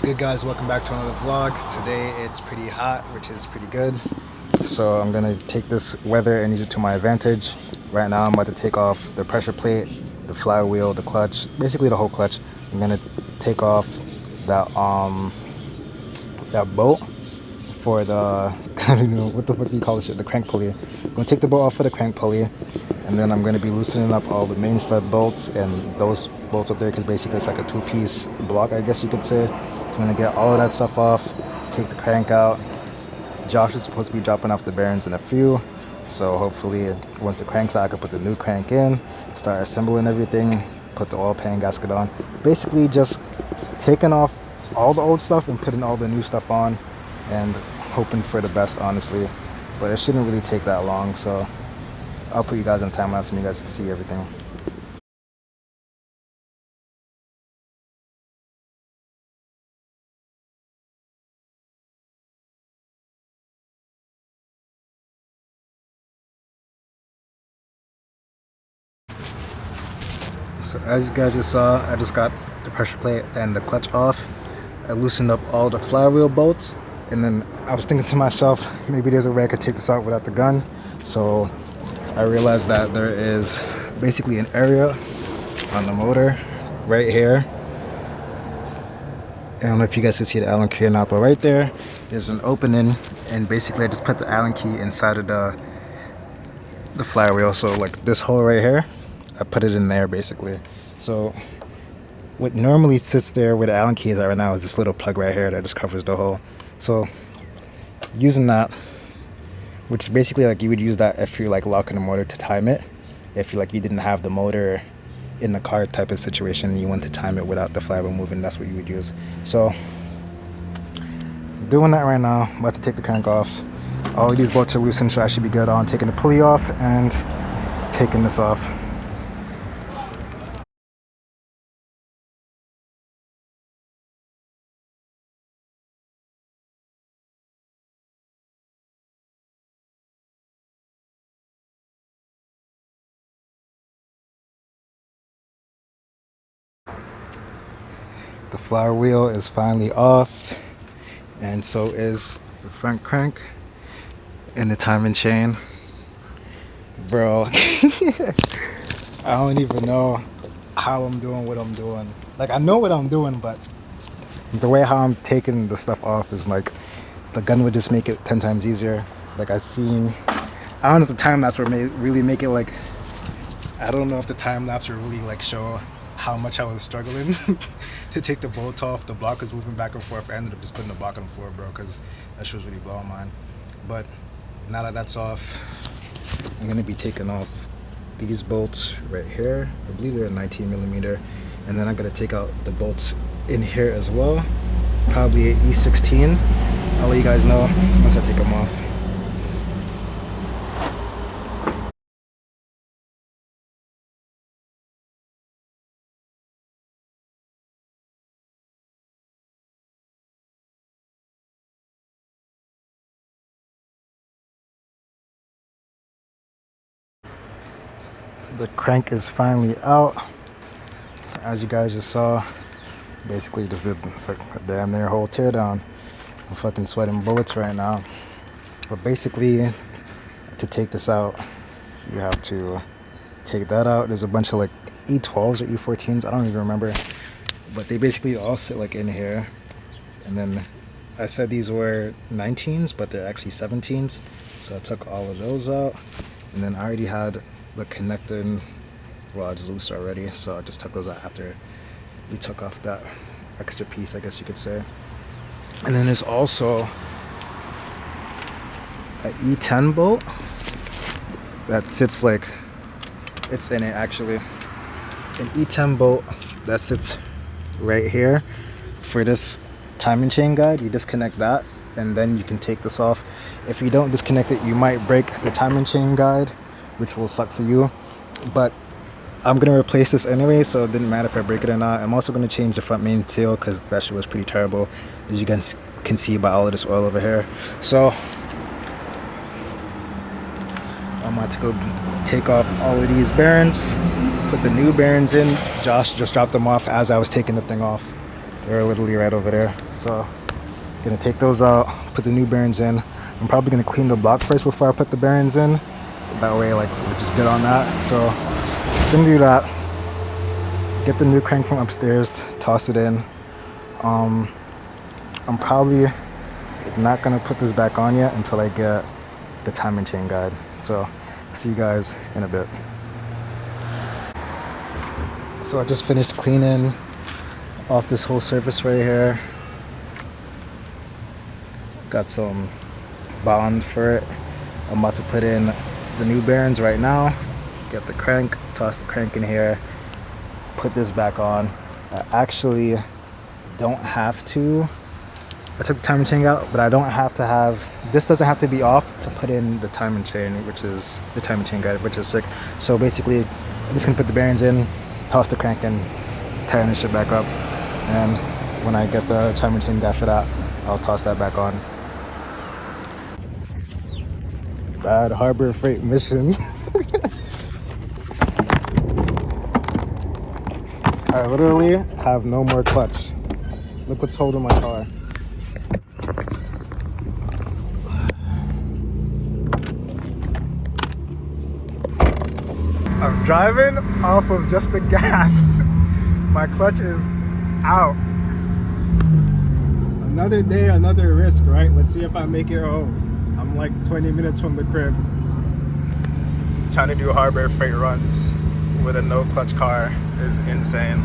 good, guys? Welcome back to another vlog. Today it's pretty hot, which is pretty good. So I'm gonna take this weather and use it to my advantage. Right now I'm about to take off the pressure plate, the flywheel, the clutch, basically the whole clutch. I'm gonna take off that that bolt for the I don't know what do you call this shit, the crank pulley. I'm gonna take the bolt off for the crank pulley, and then I'm gonna be loosening up all the main stud bolts and those bolts up there, because basically it's like a two-piece block, I guess you could say. So I'm gonna get all of that stuff off, take the crank out. Josh is supposed to be dropping off the bearings in a few, so hopefully once the crank's out I can put the new crank in, start assembling everything, put the oil pan gasket on, basically just taking off all the old stuff and putting all the new stuff on, and hoping for the best, honestly. But it shouldn't really take that long, so I'll put you guys on time lapse and you guys can see everything. So as you guys just saw, I just got the pressure plate and the clutch off. I loosened up all the flywheel bolts, and then I was thinking to myself, maybe there's a way I could take this out without the gun. So I realized that there is basically an area on the motor right here. I don't know if you guys can see the Allen key or not, but right there is an opening, and basically I just put the Allen key inside of the flywheel. So like this hole right here, I put it in there basically. So what normally sits there where the Allen key is at right now is this little plug right here that just covers the hole. So using that, which basically like you would use that if you're like locking the motor to time it, if you didn't have the motor in the car type of situation and you want to time it without the flywheel moving, that's what you would use. So doing that right now. I'm about to take the crank off. All of these bolts are loosened, so I should be good on taking the pulley off and taking this off. The flywheel is finally off, and so is the front crank and the timing chain. Bro, I don't even know how I'm doing what I'm doing. Like, I know what I'm doing, but the way how I'm taking the stuff off is like the gun would just make it 10 times easier. Like I don't know if the time lapse would really make it, like, I don't know if the time lapse would really like show how much I was struggling to take the bolt off. The block was moving back and forth. I ended up just putting the block on the floor, bro, because that shit was really blowing mine. But now that that's off, I'm gonna be taking off these bolts right here. I believe they're a 19 millimeter, and then I'm gonna take out the bolts in here as well, probably an E16. I'll let you guys know once I take them off. The crank is finally out. As you guys just saw, basically just did like a damn near whole teardown. I'm fucking sweating bullets right now. But basically, to take this out, you have to take that out. There's a bunch of like E12s or E14s, I don't even remember. But they basically all sit like in here. And then I said these were 19s, but they're actually 17s. So I took all of those out. And then I already had the connecting rods loose already, so I just took those out after we took off that extra piece, I guess you could say. And then there's also an E10 bolt that sits like, it's in it actually, an E10 bolt that sits right here for this timing chain guide. You disconnect that and then you can take this off. If you don't disconnect it, you might break the timing chain guide, which will suck for you. But I'm gonna replace this anyway, so it didn't matter if I break it or not. I'm also gonna change the front main seal because that shit was pretty terrible, as you guys can see by all of this oil over here. So I'm about to go take off all of these bearings, put the new bearings in. Josh just dropped them off as I was taking the thing off. They're literally right over there. So gonna take those out, put the new bearings in. I'm probably gonna clean the block first before I put the bearings in. That way, like, we're just good on that. So gonna do that. Get the new crank from upstairs, toss it in. I'm probably not gonna put this back on yet until I get the timing chain guide. So see you guys in a bit. So I just finished cleaning off this whole surface right here. Got some bond for it. I'm about to put in the new bearings right now. Get the crank, toss the crank in here, put this back on. I actually don't have to. I took the timing chain out, but I don't have to have, this doesn't have to be off to put in the timing chain, which is the timing chain guide, which is sick. So basically, I'm just gonna put the bearings in, toss the crank in, tighten this shit back up. And when I get the timing chain guide for that, I'll toss that back on. Bad Harbor Freight mission. I literally have no more clutch. Look what's holding my car. I'm driving off of just the gas. My clutch is out. Another day, another risk, right? Let's see if I make it home. I'm like 20 minutes from the crib. Trying to do Harbor Freight runs with a no clutch car is insane.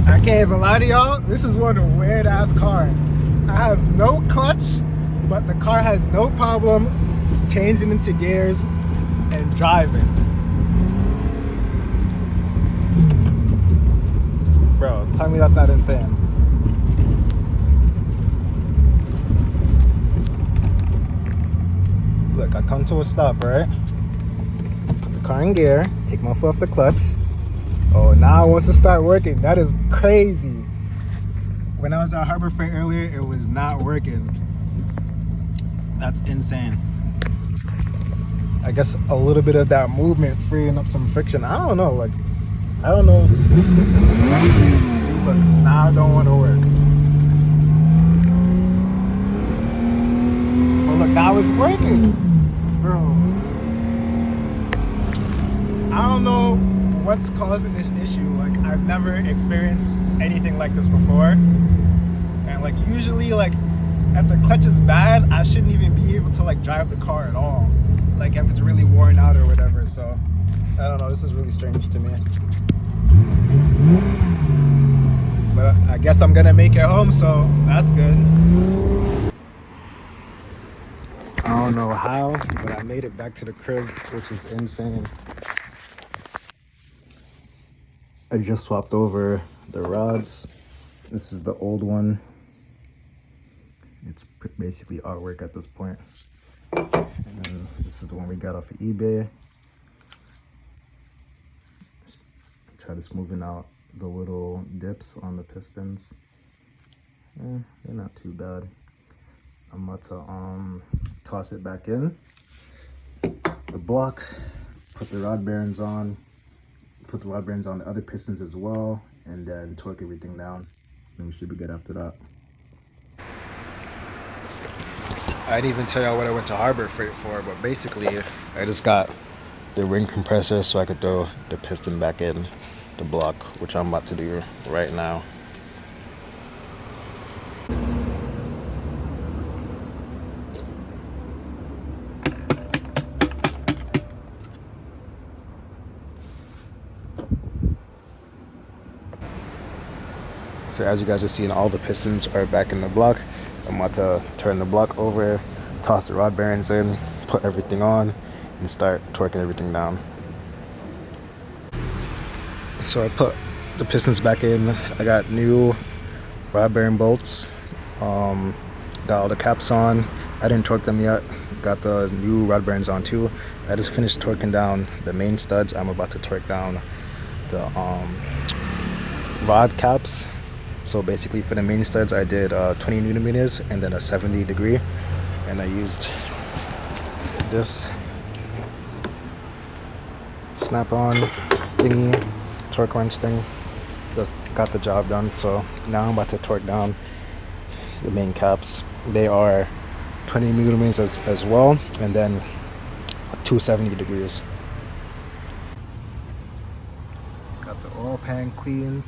I can't even lie to y'all, this is one weird ass car. I have no clutch, but the car has no problem changing into gears and driving. Bro, tell me that's not insane. Look, I come to a stop, right? Put the car in gear, take my foot off the clutch. Oh, now it wants to start working. That is crazy. When I was at Harbor Freight earlier, it was not working. That's insane. I guess a little bit of that movement freeing up some friction. I don't know, like, I don't know. See, look, now I don't want to work. Oh, look, now it's working. Bro. I don't know what's causing this issue. Like, I've never experienced anything like this before. And like, usually, like, if the clutch is bad, I shouldn't even be able to like drive the car at all. Like, if it's really worn out or whatever. So I don't know, this is really strange to me. But I guess I'm gonna make it home, so that's good. I don't know how, but I made it back to the crib, which is insane. I just swapped over the rods. This is the old one. It's basically artwork at this point. And then this is the one we got off of eBay. Try to smoothing out the little dips on the pistons. They're not too bad. I'm about to toss it back in the block, put the rod bearings on, put the rod bearings on the other pistons as well, and then torque everything down. And we should be good after that. I didn't even tell y'all what I went to Harbor Freight for, but basically I just got the ring compressor so I could throw the piston back in the block, which I'm about to do right now. So as you guys are seeing, all the pistons are back in the block. I'm about to turn the block over, toss the rod bearings in, put everything on, and start torquing everything down. So I put the pistons back in. I got new rod bearing bolts. Got all the caps on. I didn't torque them yet. Got the new rod bearings on too. I just finished torquing down the main studs. I'm about to torque down the rod caps. So basically for the main studs, I did 20 Newton meters and then a 70 degree. And I used this snap-on thingy, torque wrench thing. Just got the job done. So now I'm about to torque down the main caps. They are 20 millimeters as well, and then 270 degrees. Got the oil pan clean,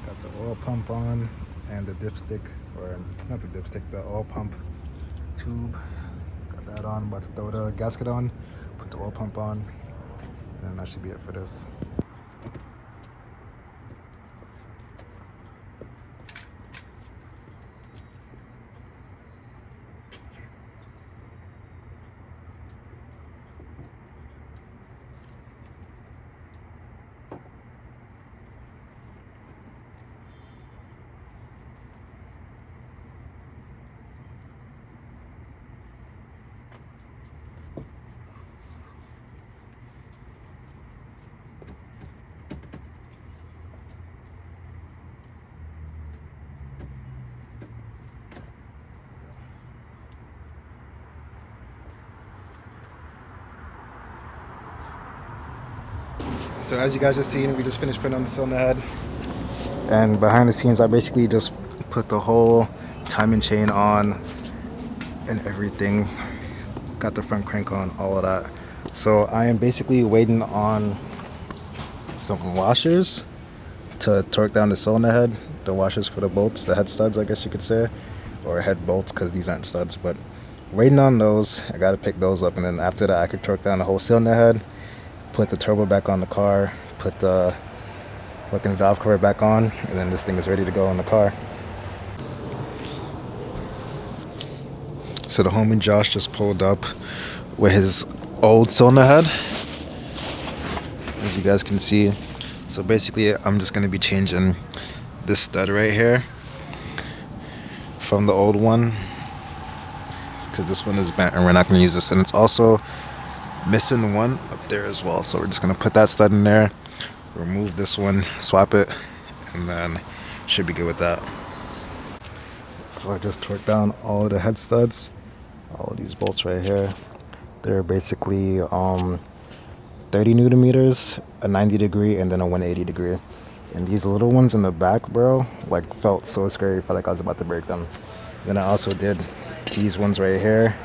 got the oil pump on, and the dipstick, or not the dipstick, the oil pump tube. Got that on. About to throw the gasket on, put the oil pump on, and that should be it for this. So as you guys just seen, we just finished putting on the cylinder head. And behind the scenes, I basically just put the whole timing chain on and everything. Got the front crank on, all of that. So I am basically waiting on some washers to torque down the cylinder head. The washers for the bolts, the head studs, I guess you could say. Or head bolts, because these aren't studs. But waiting on those. I gotta pick those up, and then after that I could torque down the whole cylinder head, put the turbo back on the car, put the fucking valve cover back on, and then this thing is ready to go in the car. So the homie Josh just pulled up with his old cylinder head, as you guys can see. So basically I'm just going to be changing this stud right here from the old one, because this one is bent and we're not going to use this, and it's also missing one up there as well. So we're just going to put that stud in there, remove this one, swap it, and then should be good with that. So I just torqued down all of the head studs, all of these bolts right here. They're basically 30 newton meters, a 90 degree, and then a 180 degree. And these little ones in the back, bro, like felt so scary. Felt like I was about to break them. Then I also did these ones right here.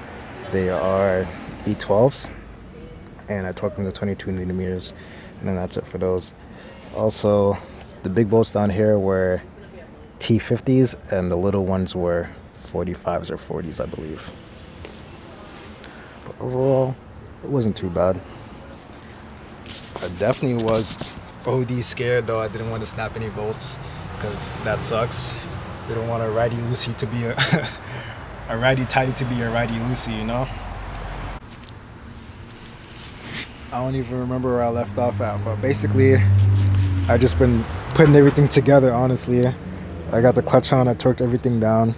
They are E12s, and I torqued them to 22 newton meters, and then that's it for those. Also, the big bolts down here were T50s, and the little ones were 45s or 40s, I believe. But overall, it wasn't too bad. I definitely was OD scared, though. I didn't want to snap any bolts, because that sucks. They don't want a righty loosey to be a righty tighty to be a righty loosey, you know? I don't even remember where I left off at, but basically I've just been putting everything together, honestly. I got the clutch on, I torqued everything down.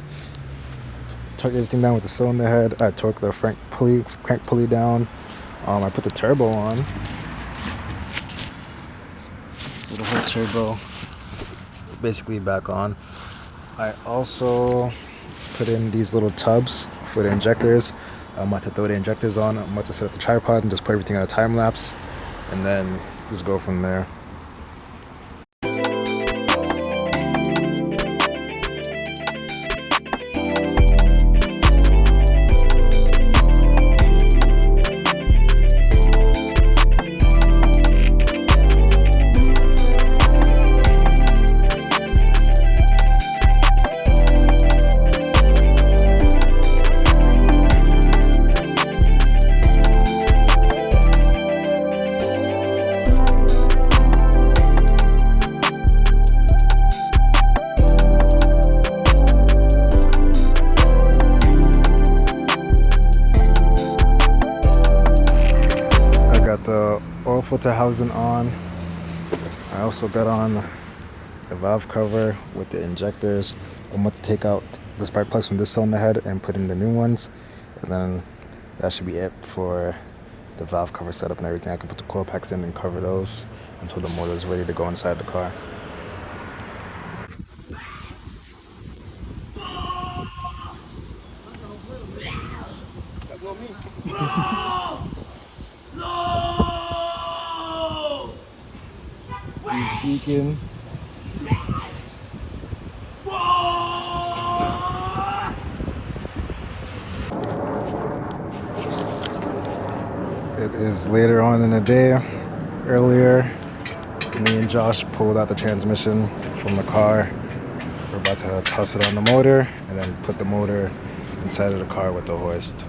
Torqued everything down with the cylinder head. I torqued the crank pulley down. I put the turbo on. So the whole turbo basically back on. I also put in these little tubs for the injectors. I'm about to throw the injectors on. I'm about to set up the tripod and just put everything on a time lapse, and then just go from there. The oil filter housing on. I also got on the valve cover with the injectors. I'm going to take out the spark plugs from this cylinder head and put in the new ones, and then that should be it for the valve cover setup and everything. I can put the coil packs in and cover those until the motor is ready to go inside the car. He's geeking. It is later on in the day. Earlier, me and Josh pulled out the transmission from the car. We're about to toss it on the motor and then put the motor inside of the car with the hoist.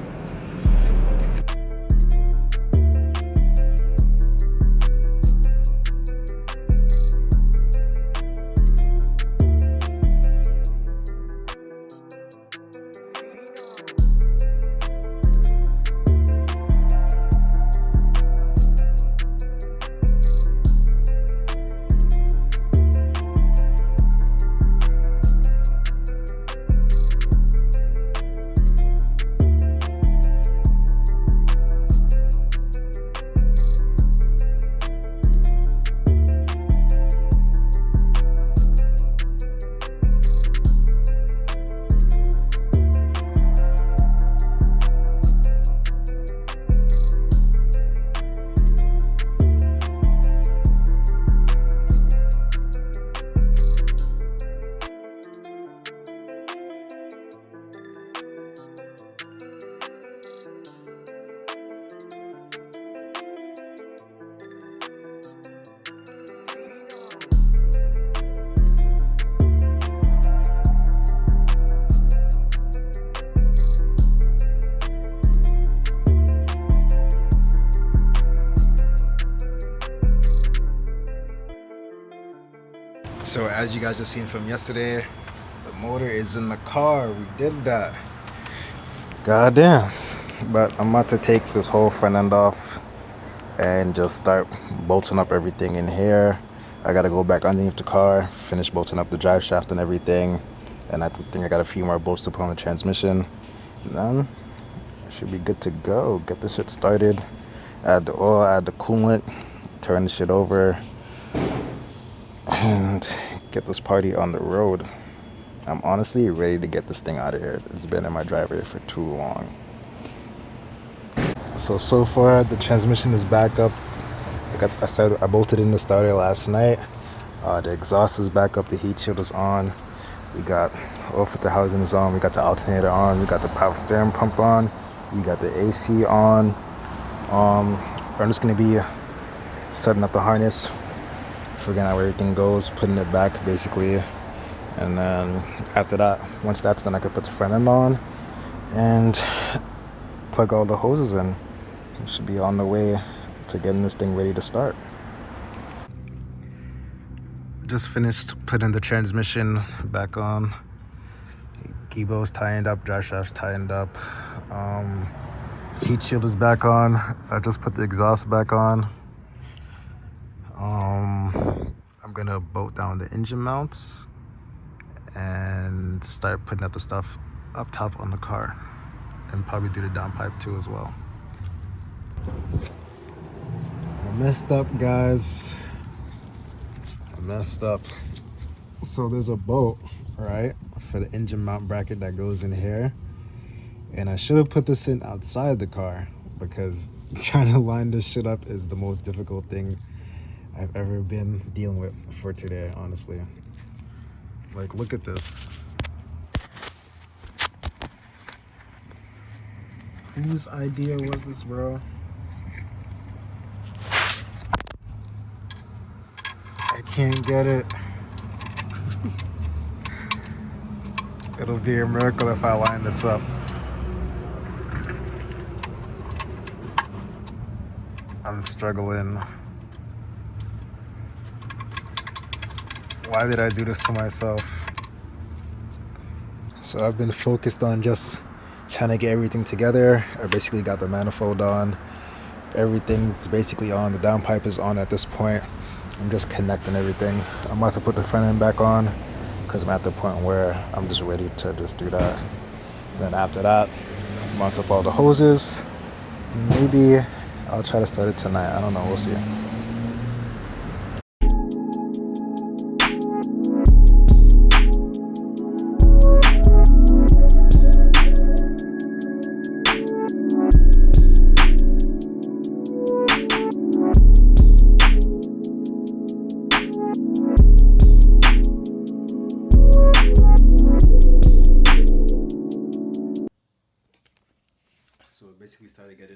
So as you guys just seen from yesterday, the motor is in the car. We did that. God damn. But I'm about to take this whole front end off and just start bolting up everything in here. I gotta go back underneath the car, finish bolting up the drive shaft and everything. And I think I got a few more bolts to put on the transmission. And then I should be good to go. Get this shit started. Add the oil, add the coolant, turn the shit over, and get this party on the road. I'm honestly ready to get this thing out of here. It's been in my driveway for too long. So far the transmission is back up. I bolted in the starter last night. The exhaust is back up, the heat shield is on. We got oil filter housing is on, we got the alternator on, we got the power steering pump on, we got the AC on. I'm just gonna be setting up the harness, figuring out where everything goes, putting it back basically, and then after that, once that's done, I can put the front end on and plug all the hoses in. We should be on the way to getting this thing ready to start. Just finished putting the transmission back on. Keyboard's tightened up, drive shaft's tightened up. Heat shield is back on. I just put the exhaust back on. I'm gonna bolt down the engine mounts and start putting up the stuff up top on the car, and probably do the downpipe too as well. I messed up, guys. I messed up. So there's a bolt, right, for the engine mount bracket that goes in here, and I should have put this in outside the car, because trying to line this shit up is the most difficult thing I've ever been dealing with for today, honestly. Like, look at this. Whose idea was this, bro? I can't get it. It'll be a miracle if I line this up. I'm struggling. Why did I do this to myself? So I've been focused on just trying to get everything together. I basically got the manifold on. Everything's basically on. The downpipe is on at this point. I'm just connecting everything. I'm about to put the front end back on because I'm at the point where I'm just ready to just do that. And then after that, mount up all the hoses. Maybe I'll try to start it tonight. I don't know. We'll see.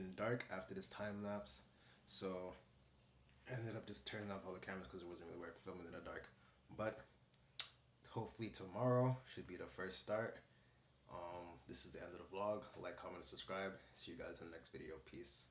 been dark after this time lapse, so I ended up just turning off all the cameras because it wasn't really worth filming in the dark. But hopefully tomorrow should be the first start. This is the end of the vlog. Like, comment, and subscribe. See you guys in the next video. Peace.